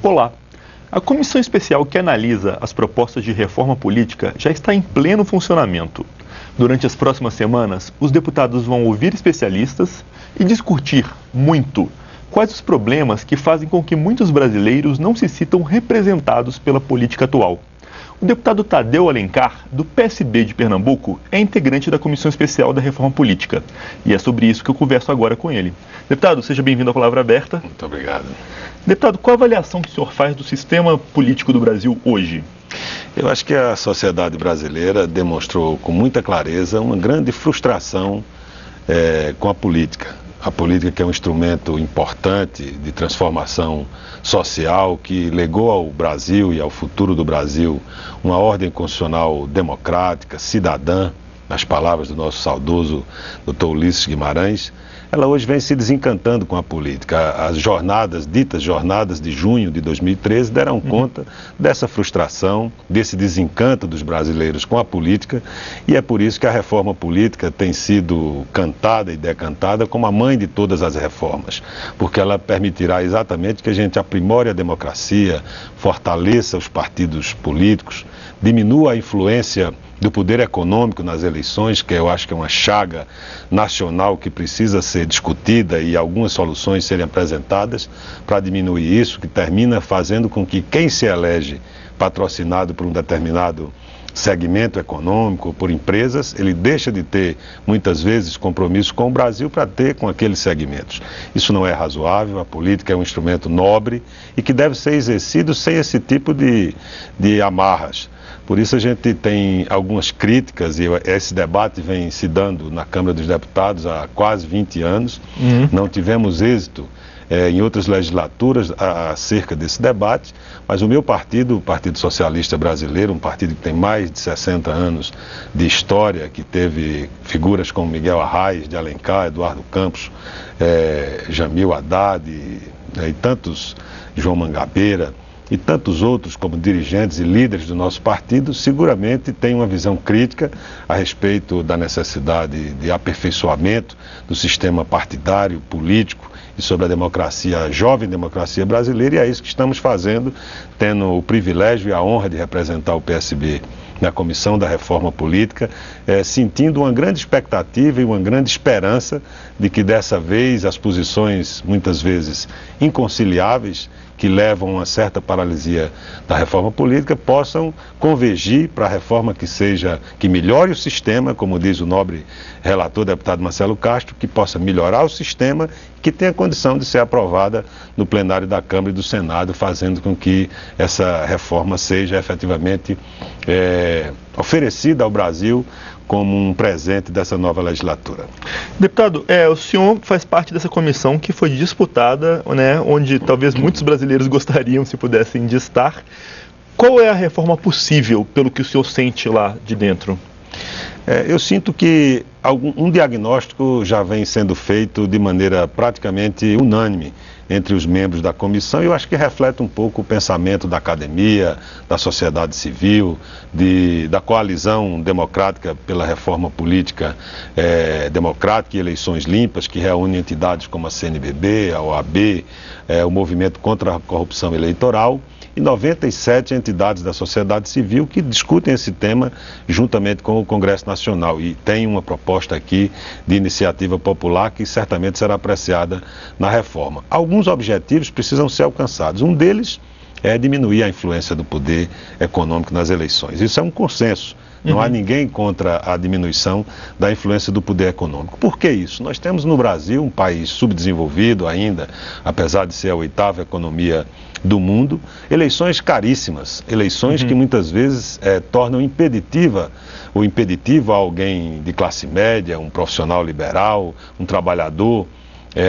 Olá! A comissão especial que analisa as propostas de reforma política já está em pleno funcionamento. Durante as próximas semanas, os deputados vão ouvir especialistas e discutir muito quais os problemas que fazem com que muitos brasileiros não se sintam representados pela política atual. O deputado Tadeu Alencar, do PSB de Pernambuco, é integrante da Comissão Especial da Reforma Política. E é sobre isso que eu converso agora com ele. Deputado, seja bem-vindo à Palavra Aberta. Muito obrigado. Deputado, qual a avaliação que o senhor faz do sistema político do Brasil hoje? Eu acho que a sociedade brasileira demonstrou com muita clareza uma grande frustração com a política. A política, que é um instrumento importante de transformação social, que legou ao Brasil e ao futuro do Brasil uma ordem constitucional democrática, cidadã, nas palavras do nosso saudoso Dr. Ulisses Guimarães. Ela hoje vem se desencantando com a política. As ditas jornadas de junho de 2013 deram conta dessa frustração, desse desencanto dos brasileiros com a política, e é por isso que a reforma política tem sido cantada e decantada como a mãe de todas as reformas, porque ela permitirá exatamente que a gente aprimore a democracia, fortaleça os partidos políticos, diminua a influência do poder econômico nas eleições, que eu acho que é uma chaga nacional que precisa ser discutida e algumas soluções serem apresentadas para diminuir isso, que termina fazendo com que quem se elege patrocinado por um determinado segmento econômico, por empresas, ele deixa de ter, muitas vezes, compromisso com o Brasil para ter com aqueles segmentos. Isso não é razoável, a política é um instrumento nobre e que deve ser exercido sem esse tipo de amarras. Por isso a gente tem algumas críticas, e esse debate vem se dando na Câmara dos Deputados há quase 20 anos. Não tivemos êxito em outras legislaturas acerca desse debate, mas o meu partido, o Partido Socialista Brasileiro, um partido que tem mais de 60 anos de história, que teve figuras como Miguel Arraes de Alencar, Eduardo Campos, Jamil Haddad e tantos, João Mangabeira, e tantos outros como dirigentes e líderes do nosso partido, seguramente têm uma visão crítica a respeito da necessidade de aperfeiçoamento do sistema partidário, político e sobre a democracia, a jovem democracia brasileira, e é isso que estamos fazendo, tendo o privilégio e a honra de representar o PSB na Comissão da Reforma Política, sentindo uma grande expectativa e uma grande esperança de que dessa vez as posições, muitas vezes inconciliáveis, que levam a uma certa paralisia da reforma política, possam convergir para a reforma que melhore o sistema, como diz o nobre relator, deputado Marcelo Castro, que possa melhorar o sistema, que tenha condição de ser aprovada no plenário da Câmara e do Senado, fazendo com que essa reforma seja efetivamente oferecida ao Brasil como um presente dessa nova legislatura. Deputado, o senhor faz parte dessa comissão que foi disputada, né, onde talvez muitos brasileiros gostariam se pudessem de estar. Qual é a reforma possível, pelo que o senhor sente lá de dentro? Eu sinto que um diagnóstico já vem sendo feito de maneira praticamente unânime entre os membros da comissão, e eu acho que reflete um pouco o pensamento da academia, da sociedade civil, da coalizão democrática pela reforma política democrática e eleições limpas, que reúne entidades como a CNBB, a OAB, o Movimento contra a Corrupção Eleitoral, e 97 entidades da sociedade civil que discutem esse tema juntamente com o Congresso Nacional, e tem uma proposta aqui de iniciativa popular que certamente será apreciada na reforma. Alguns objetivos precisam ser alcançados. Um deles é diminuir a influência do poder econômico nas eleições. Isso é um consenso. Não há ninguém contra a diminuição da influência do poder econômico. Por que isso? Nós temos no Brasil, um país subdesenvolvido ainda, apesar de ser a 8ª economia do mundo, eleições caríssimas, eleições que muitas vezes tornam impeditivo a alguém de classe média, um profissional liberal, um trabalhador,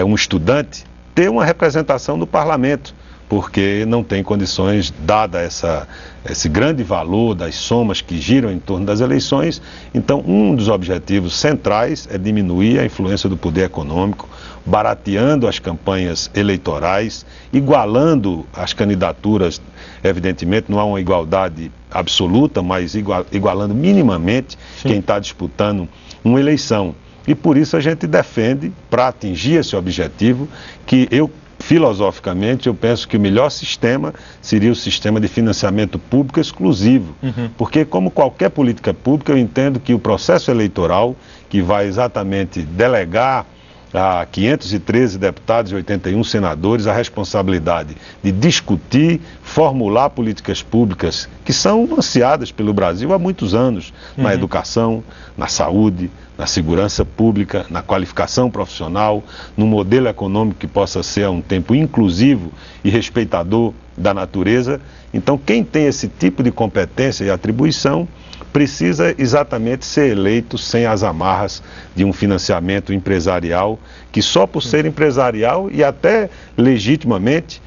um estudante, ter uma representação no parlamento, porque não tem condições, dada esse grande valor das somas que giram em torno das eleições. Então, um dos objetivos centrais é diminuir a influência do poder econômico, barateando as campanhas eleitorais, igualando as candidaturas. Evidentemente, não há uma igualdade absoluta, mas igualando minimamente quem está disputando uma eleição. E por isso a gente defende, para atingir esse objetivo, que eu filosoficamente, eu penso que o melhor sistema seria o sistema de financiamento público exclusivo. Porque, como qualquer política pública, eu entendo que o processo eleitoral, que vai exatamente delegar a 513 deputados e 81 senadores a responsabilidade de discutir, formular políticas públicas que são ansiadas pelo Brasil há muitos anos, na educação, na saúde, na segurança pública, na qualificação profissional, no modelo econômico que possa ser a um tempo inclusivo e respeitador da natureza. Então, quem tem esse tipo de competência e atribuição precisa exatamente ser eleito sem as amarras de um financiamento empresarial, que só por ser empresarial e até legitimamente,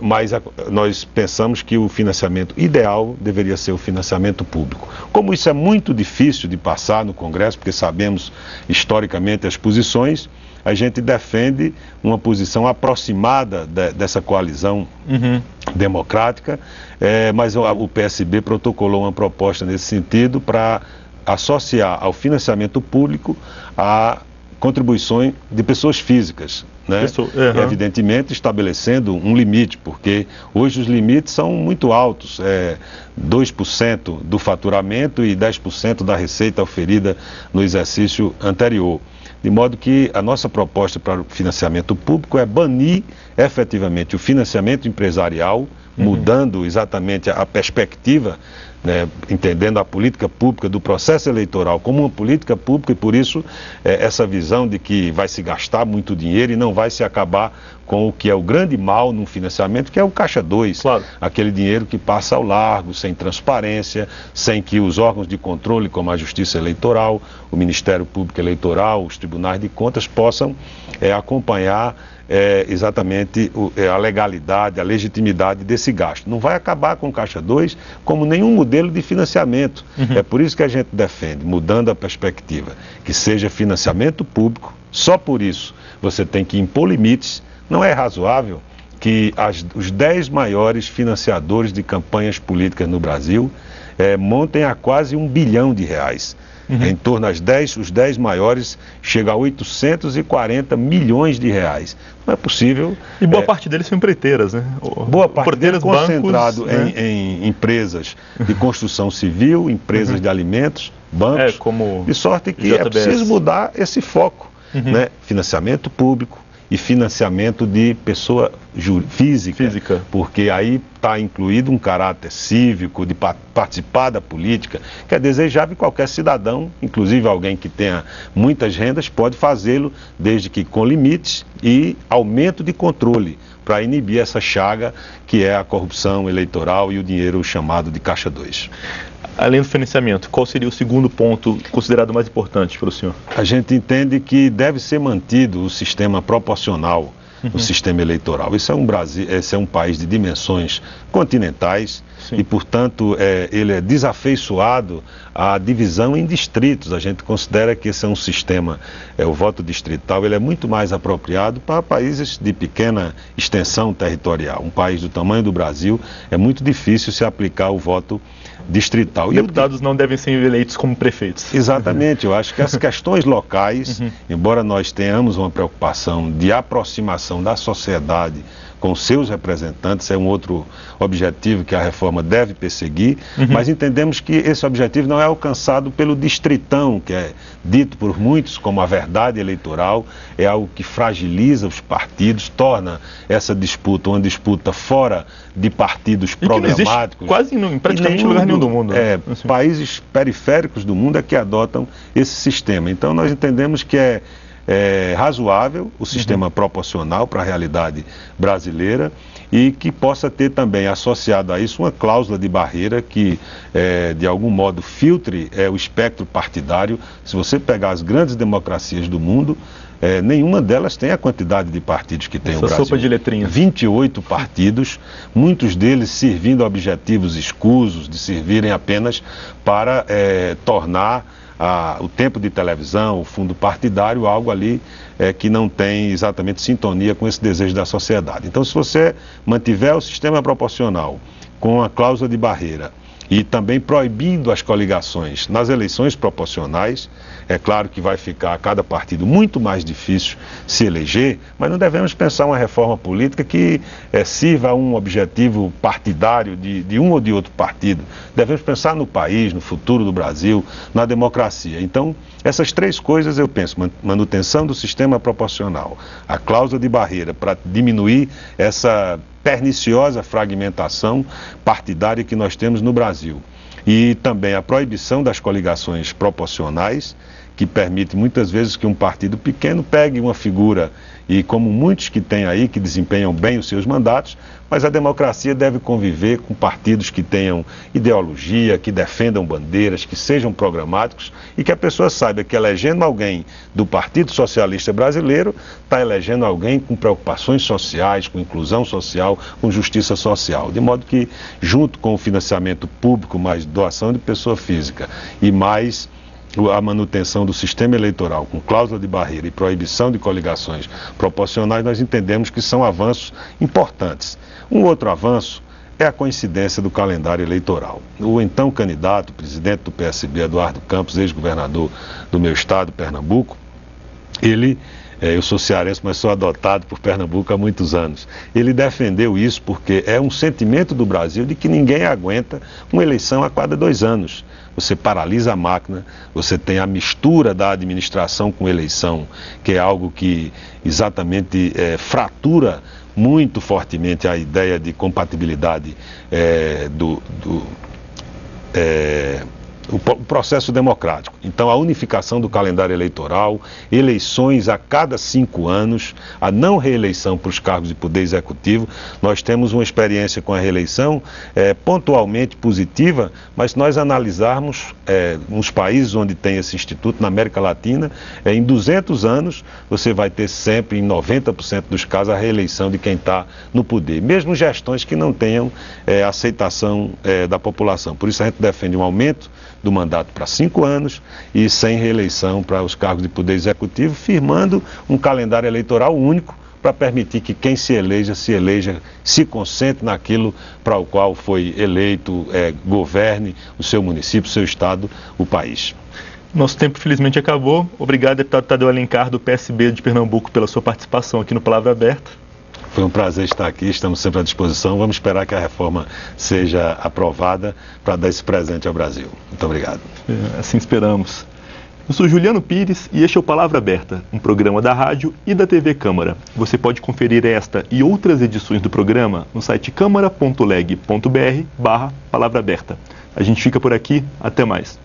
mas nós pensamos que o financiamento ideal deveria ser o financiamento público. Como isso é muito difícil de passar no Congresso, porque sabemos historicamente as posições, a gente defende uma posição aproximada dessa coalizão democrática, mas o PSB protocolou uma proposta nesse sentido para associar ao financiamento público a contribuições de pessoas físicas, né? Evidentemente estabelecendo um limite, porque hoje os limites são muito altos, 2% do faturamento e 10% da receita oferida no exercício anterior. De modo que a nossa proposta para o financiamento público é banir efetivamente o financiamento empresarial, mudando exatamente a perspectiva, né, entendendo a política pública do processo eleitoral como uma política pública, e por isso essa visão de que vai se gastar muito dinheiro e não vai se acabar com o que é o grande mal no financiamento, que é o Caixa 2, claro. Aquele dinheiro que passa ao largo, sem transparência, sem que os órgãos de controle, como a Justiça Eleitoral, o Ministério Público Eleitoral, os tribunais de contas, possam acompanhar exatamente a legalidade, a legitimidade desse gasto. Não vai acabar com o Caixa 2 como nenhum modelo de financiamento. É por isso que a gente defende, mudando a perspectiva, que seja financiamento público. Só por isso você tem que impor limites. Não é razoável que os 10 maiores financiadores de campanhas políticas no Brasil montem a quase R$1 bilhão. Em torno os 10 maiores chega a 840 milhões de reais. Não é possível. E boa parte deles são empreiteiras, né? Boa parte deles concentrado em empresas de construção civil, empresas de alimentos, bancos, de sorte que é preciso mudar esse foco, né? Financiamento público e financiamento de pessoa física, porque aí está incluído um caráter cívico, de participar da política, que é desejável qualquer cidadão, inclusive alguém que tenha muitas rendas, pode fazê-lo, desde que com limites e aumento de controle, para inibir essa chaga que é a corrupção eleitoral e o dinheiro chamado de Caixa 2. Além do financiamento, qual seria o segundo ponto considerado mais importante pelo senhor? A gente entende que deve ser mantido o sistema proporcional, o sistema eleitoral. Esse é um país de dimensões continentais. Sim. E, portanto, ele é desafeiçoado à divisão em distritos. A gente considera que esse é um sistema, o voto distrital, ele é muito mais apropriado para países de pequena extensão territorial. Um país do tamanho do Brasil, é muito difícil se aplicar o voto distrital. Deputados não devem ser eleitos como prefeitos. Exatamente, eu acho que as questões locais, embora nós tenhamos uma preocupação de aproximação da sociedade com seus representantes, é um outro objetivo que a reforma deve perseguir, mas entendemos que esse objetivo não é alcançado pelo distritão, que é dito por muitos como a verdade eleitoral, é algo que fragiliza os partidos, torna essa disputa uma disputa fora de partidos problemáticos. Quase em praticamente lugar nenhum do mundo. Países periféricos do mundo é que adotam esse sistema. Então nós entendemos que é razoável o sistema proporcional para a realidade brasileira e que possa ter também associado a isso uma cláusula de barreira que de algum modo filtre o espectro partidário. Se você pegar as grandes democracias do mundo, nenhuma delas tem a quantidade de partidos que tem o Brasil. Sopa de letrinhas. 28 partidos, muitos deles servindo a objetivos escusos, de servirem apenas para tornar o tempo de televisão, o fundo partidário, algo ali que não tem exatamente sintonia com esse desejo da sociedade. Então, se você mantiver o sistema proporcional com a cláusula de barreira E também proibindo as coligações nas eleições proporcionais. É claro que vai ficar a cada partido muito mais difícil se eleger, mas não devemos pensar uma reforma política que sirva a um objetivo partidário de um ou de outro partido. Devemos pensar no país, no futuro do Brasil, na democracia. Então, essas três coisas eu penso: manutenção do sistema proporcional, a cláusula de barreira para diminuir essa perniciosa fragmentação partidária que nós temos no Brasil, e também a proibição das coligações proporcionais, que permite muitas vezes que um partido pequeno pegue uma figura, e como muitos que tem aí, que desempenham bem os seus mandatos, mas a democracia deve conviver com partidos que tenham ideologia, que defendam bandeiras, que sejam programáticos, e que a pessoa saiba que elegendo alguém do Partido Socialista Brasileiro, está elegendo alguém com preocupações sociais, com inclusão social, com justiça social. De modo que, junto com o financiamento público, mais doação de pessoa física e mais a manutenção do sistema eleitoral com cláusula de barreira e proibição de coligações proporcionais, nós entendemos que são avanços importantes. Um outro avanço é a coincidência do calendário eleitoral. O então candidato, presidente do PSB, Eduardo Campos, ex-governador do meu estado, Pernambuco, eu sou cearense, mas sou adotado por Pernambuco há muitos anos. Ele defendeu isso porque é um sentimento do Brasil de que ninguém aguenta uma eleição a cada 2 anos. Você paralisa a máquina, você tem a mistura da administração com eleição, que é algo que exatamente fratura muito fortemente a ideia de compatibilidade o processo democrático. Então, a unificação do calendário eleitoral, eleições a cada 5 anos, a não reeleição para os cargos de poder executivo. Nós temos uma experiência com a reeleição pontualmente positiva, mas se nós analisarmos nos países onde tem esse instituto, na América Latina, em 200 anos, você vai ter sempre, em 90% dos casos, a reeleição de quem está no poder, mesmo gestões que não tenham aceitação da população. Por isso a gente defende um aumento do mandato para 5 anos e sem reeleição para os cargos de poder executivo, firmando um calendário eleitoral único para permitir que quem se eleja, se concentre naquilo para o qual foi eleito, governe o seu município, o seu estado, o país. Nosso tempo, felizmente, acabou. Obrigado, deputado Tadeu Alencar, do PSB de Pernambuco, pela sua participação aqui no Palavra Aberta. Foi um prazer estar aqui, estamos sempre à disposição. Vamos esperar que a reforma seja aprovada para dar esse presente ao Brasil. Muito obrigado. Assim esperamos. Eu sou Juliano Pires e este é o Palavra Aberta, um programa da rádio e da TV Câmara. Você pode conferir esta e outras edições do programa no site câmara.leg.br/palavra aberta. A gente fica por aqui, até mais.